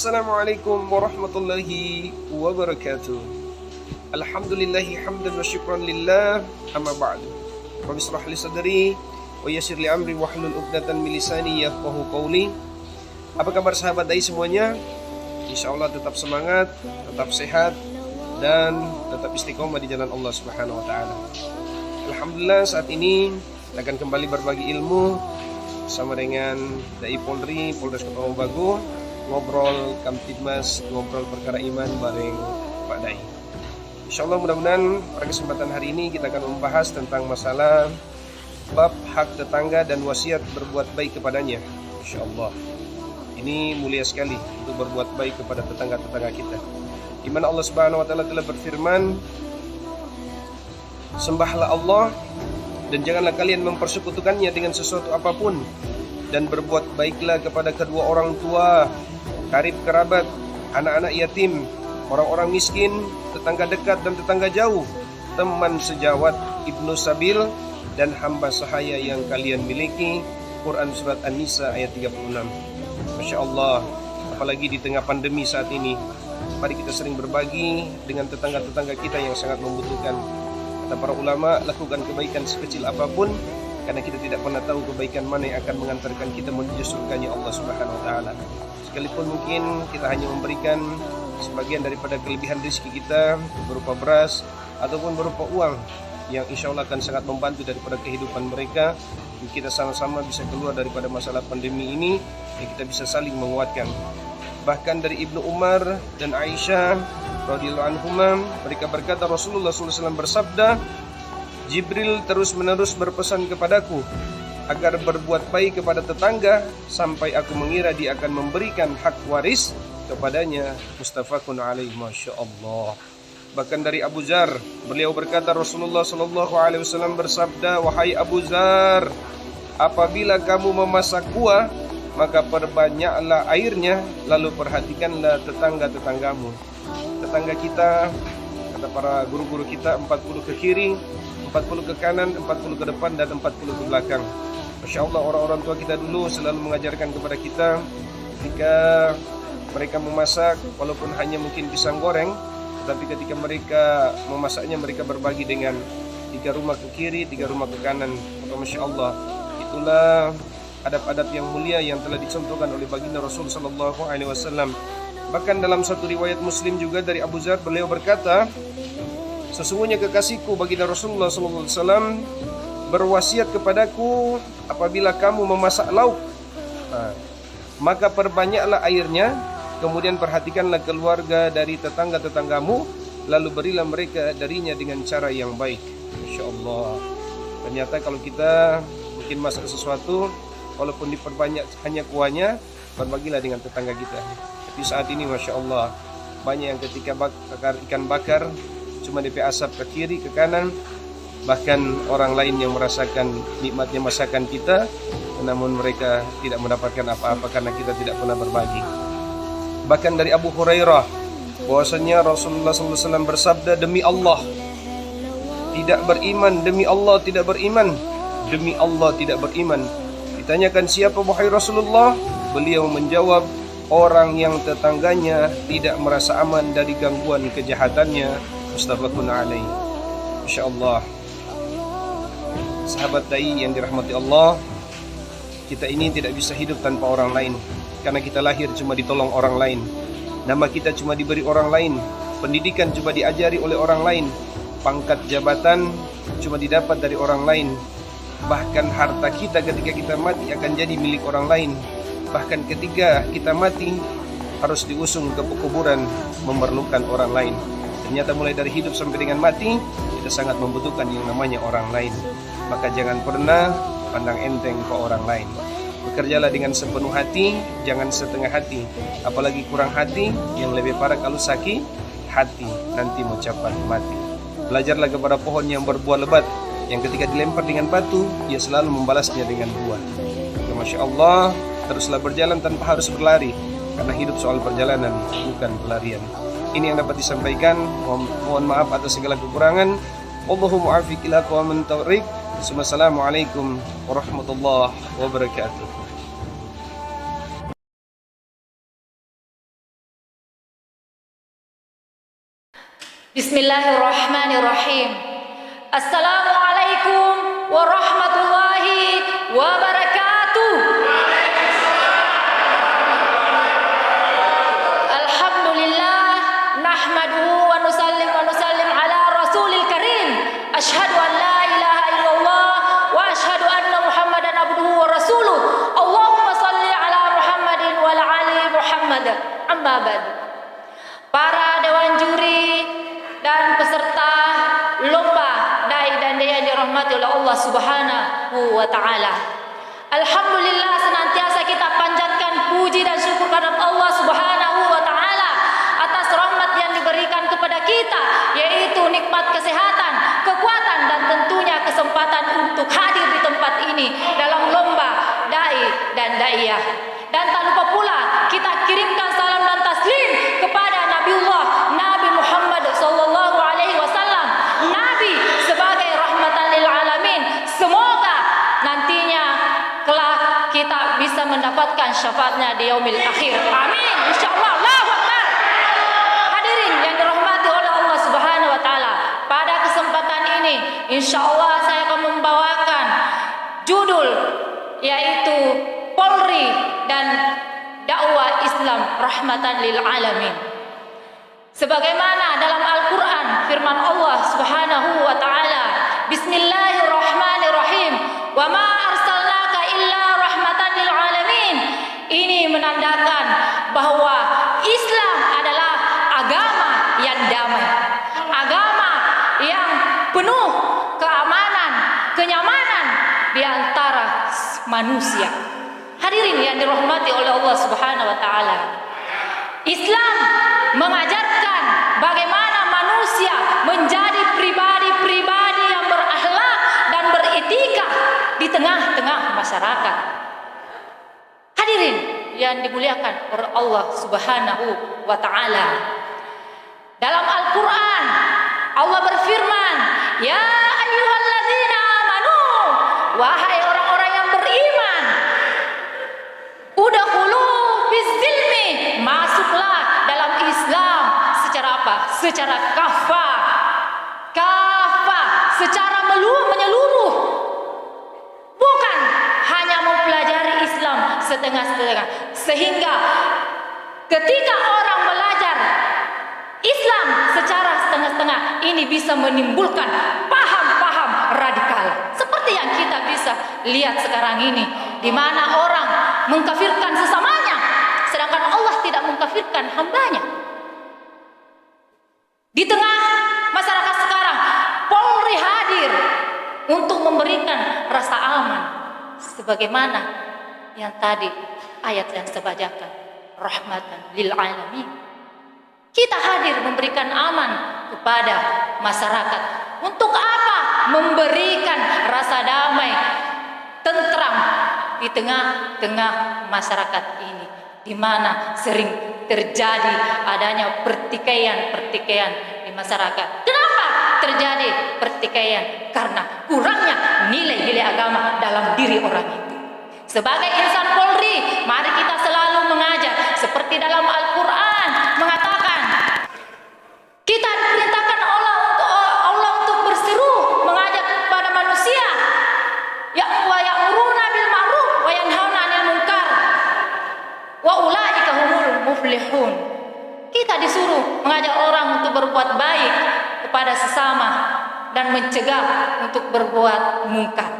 Assalamualaikum warahmatullahi wabarakatuh. Alhamdulillahi hamdan wa syukran lillah. Amma ba'du. Rabbi shrah li sadri wa yassir li amri wahlul 'uqdatam min lisani yafqahu qawli. Apa kabar sahabat dai semuanya? Insyaallah tetap semangat, tetap sehat, dan tetap istiqomah di jalan Allah Subhanahu wa taala. Alhamdulillah saat ini akan kembali berbagi ilmu bersama dengan Dai Polri, Polres Kota Mobagu, ngobrol Kamtibmas, ngobrol perkara iman bareng Pak Dai. Insyaallah mudah-mudahan pada kesempatan hari ini kita akan membahas tentang masalah bab hak tetangga dan wasiat berbuat baik kepadanya. Insyaallah ini mulia sekali untuk berbuat baik kepada tetangga-tetangga kita. Di mana Allah Subhanahu wa taala telah berfirman, sembahlah Allah dan janganlah kalian mempersekutukannya dengan sesuatu apapun, dan berbuat baiklah kepada kedua orang tua, karib kerabat, anak-anak yatim, orang-orang miskin, tetangga dekat dan tetangga jauh, teman sejawat, ibnu sabil, dan hamba sahaya yang kalian miliki. Quran surat An-Nisa ayat 36. Masya Allah, apalagi di tengah pandemi saat ini, mari kita sering berbagi dengan tetangga-tetangga kita yang sangat membutuhkan. Kata para ulama, lakukan kebaikan sekecil apapun, karena kita tidak pernah tahu kebaikan mana yang akan mengantarkan kita menuju surganya Allah Subhanahu wa taala. Sekalipun mungkin kita hanya memberikan sebagian daripada kelebihan rezeki kita berupa beras ataupun berupa uang yang insya Allah akan sangat membantu daripada kehidupan mereka, kita sama-sama bisa keluar daripada masalah pandemi ini, dan kita bisa saling menguatkan. Bahkan dari Ibnu Umar dan Aisyah radhiyallahu anhuma, mereka berkata Rasulullah SAW bersabda, Jibril terus-menerus berpesan kepadaku agar berbuat baik kepada tetangga sampai aku mengira dia akan memberikan hak waris kepadanya. Mustafakun alaih. Masya Allah. Bahkan dari Abu Zar, beliau berkata Rasulullah SAW bersabda, wahai Abu Zar, apabila kamu memasak kuah, maka perbanyaklah airnya, lalu perhatikanlah tetangga-tetanggamu. Tetangga kita, kata para guru-guru kita, 40 ke kiri, 40 ke kanan, 40 ke depan, dan 40 ke belakang. Masya Allah, orang-orang tua kita dulu selalu mengajarkan kepada kita, ketika mereka memasak, walaupun hanya mungkin pisang goreng, tetapi ketika mereka memasaknya, mereka berbagi dengan 3 rumah ke kiri, 3 rumah ke kanan. Maka Masya Allah, itulah adab-adab yang mulia yang telah dicontohkan oleh baginda Rasul sallallahu alaihi wasallam. Bahkan dalam satu riwayat Muslim juga dari Abu Zar, beliau berkata, sesungguhnya kekasihku baginda Rasulullah sallallahu alaihi wasallam berwasiat kepadaku, apabila kamu memasak lauk, maka perbanyaklah airnya, kemudian perhatikanlah keluarga dari tetangga-tetanggamu, lalu berilah mereka darinya dengan cara yang baik. Masya Allah. Ternyata kalau kita mungkin masak sesuatu, walaupun diperbanyak hanya kuahnya, berbagilah dengan tetangga kita. Tapi saat ini Masya Allah, banyak yang ketika bakar ikan bakar, cuma DP asap ke kiri, ke kanan. Bahkan orang lain yang merasakan nikmatnya masakan kita, namun mereka tidak mendapatkan apa-apa karena kita tidak pernah berbagi. Bahkan dari Abu Hurairah, bahwasanya Rasulullah SAW bersabda, demi Allah tidak beriman, demi Allah tidak beriman, demi Allah tidak beriman. Ditanyakan siapa wahai Rasulullah? Beliau menjawab, orang yang tetangganya tidak merasa aman dari gangguan kejahatannya. Mustafakun alaih. Masya Allah. Sahabat dai yang dirahmati Allah, kita ini tidak bisa hidup tanpa orang lain, karena kita lahir cuma ditolong orang lain, nama kita cuma diberi orang lain, pendidikan cuma diajari oleh orang lain, pangkat jabatan cuma didapat dari orang lain. Bahkan harta kita ketika kita mati akan jadi milik orang lain. Bahkan ketika kita mati harus diusung ke kuburan, memerlukan orang lain. Ternyata mulai dari hidup sampai dengan mati, kita sangat membutuhkan yang namanya orang lain. Maka jangan pernah pandang enteng ke orang lain. Bekerjalah dengan sepenuh hati, jangan setengah hati. Apalagi kurang hati, yang lebih parah kalau sakit hati, nanti mau cepat mati. Belajarlah kepada pohon yang berbuah lebat, yang ketika dilempar dengan batu, dia selalu membalasnya dengan buah. Maka Masya Allah, teruslah berjalan tanpa harus berlari, karena hidup soal perjalanan, bukan pelarian. Ini yang dapat disampaikan. Mohon maaf atas segala kekurangan. Wallahu mu'afiq ila aqwamit thoriq. Assalamualaikum warahmatullahi wabarakatuh. Bismillahirrahmanirrahim. Assalamualaikum warahmatullahi wabarakatuh. Alhamdulillah, nahmaduhu wa nusallim ala rasulil karim. Ashhadu an la ilaha illallah wa ashhadu anna Muhammadan abduhu wa rasuluh. Allahumma salli ala Muhammadin wa ala ali Muhammad. Amma ba'du. Para dewan juri dan peserta lomba dai dan daya yang dirahmati oleh Allah Subhanahu wa taala. Alhamdulillah, senantiasa kita panjatkan puji dan syukur kepada Allah Subhanahu wa taala atas rahmat yang diberikan kepada kita, yaitu nikmat kesehatan, kekuatan dan tentunya kesempatan untuk hadir di tempat ini dalam lomba dai dan daiyah. Dan tak lupa pula kita kirimkan salam dan taslim kepada Nabi Muhammad sallallahu alaihi wasallam, Nabi sebagai rahmatan lil alamin. Semoga nantinya kelak kita bisa mendapatkan syafaatnya di yaumil akhir. Amin. Insyaallah. Allahu Akbar. Hadirin yang dirahmati oleh Allah Subhanahu wa taala, pada kesempatan ini insyaallah saya akan membawakan judul yaitu Polri dan dakwah Islam rahmatan lil alamin. Sebagaimana dalam Al-Quran firman Allah Subhanahu wa taala, Bismillahirrahmanirrahim, wa ma arsalnaka illa rahmatan lil alamin. Ini menandakan bahwa Islam adalah agama yang damai, agama yang penuh keamanan, kenyamanan di antara manusia. Hadirin yang dirahmati oleh Allah Subhanahu wa taala, Islam mengajarkan bagaimana manusia menjadi pribadi-pribadi yang berakhlak dan beretika di tengah-tengah masyarakat. Hadirin yang dimuliakan oleh Allah Subhanahu wa taala, dalam Al-Qur'an Allah berfirman, ya ayyuhalladzina amanu, wahai orang-orang yang beriman, udkhulu fis-silmi, masuklah dalam Islam secara apa? Secara kafah, secara menyeluruh, bukan hanya mempelajari Islam setengah-setengah. Sehingga ketika orang belajar Islam secara setengah-setengah, ini bisa menimbulkan paham-paham radikal seperti yang kita bisa lihat sekarang ini, di mana orang mengkafirkan sesamanya sedangkan Allah tidak mengkafirkan hambanya. Di tengah masyarakat sekarang, Polri hadir untuk memberikan rasa aman, sebagaimana yang tadi ayat yang saya bacakan, rahmatan lil alamin. Kita hadir memberikan aman kepada masyarakat. Untuk apa? Memberikan rasa damai, tentram di tengah-tengah masyarakat ini, di mana sering terjadi adanya pertikaian di masyarakat. Kenapa terjadi pertikaian? Karena kurangnya nilai-nilai agama dalam diri orang itu. Sebagai insan Polri, mari kita selalu mengajar seperti dalam Al-Quran mengatakan, kita diperintahkan Allah untuk berseru, mengajak kepada manusia, wa ya'muruna bil ma'ruf wa yanhauna 'anil munkar wa ulaika humul muflihun. Kita disuruh mengajak orang untuk berbuat baik kepada sesama dan mencegah untuk berbuat mungkar.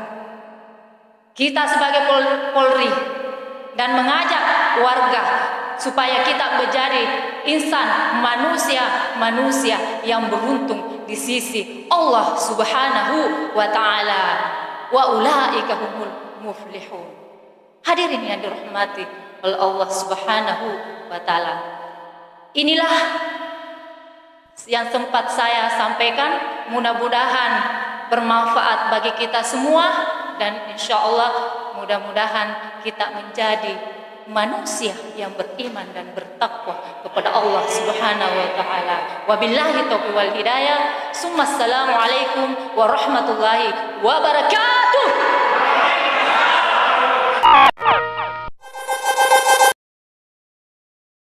Kita sebagai Polri dan mengajak warga supaya kita menjadi insan, manusia yang beruntung di sisi Allah Subhanahu wa taala. Wa ulaika humul muflihun. Hadirin yang dirahmati oleh Allah Subhanahu wa taala, inilah yang sempat saya sampaikan. Mudah-mudahan bermanfaat bagi kita semua, dan insya Allah mudah-mudahan kita menjadi manusia yang beriman dan bertakwa kepada Allah Subhanahu wa taala. Wabillahi taufiq wal hidayah. Assalamualaikum warahmatullahi wabarakatuh.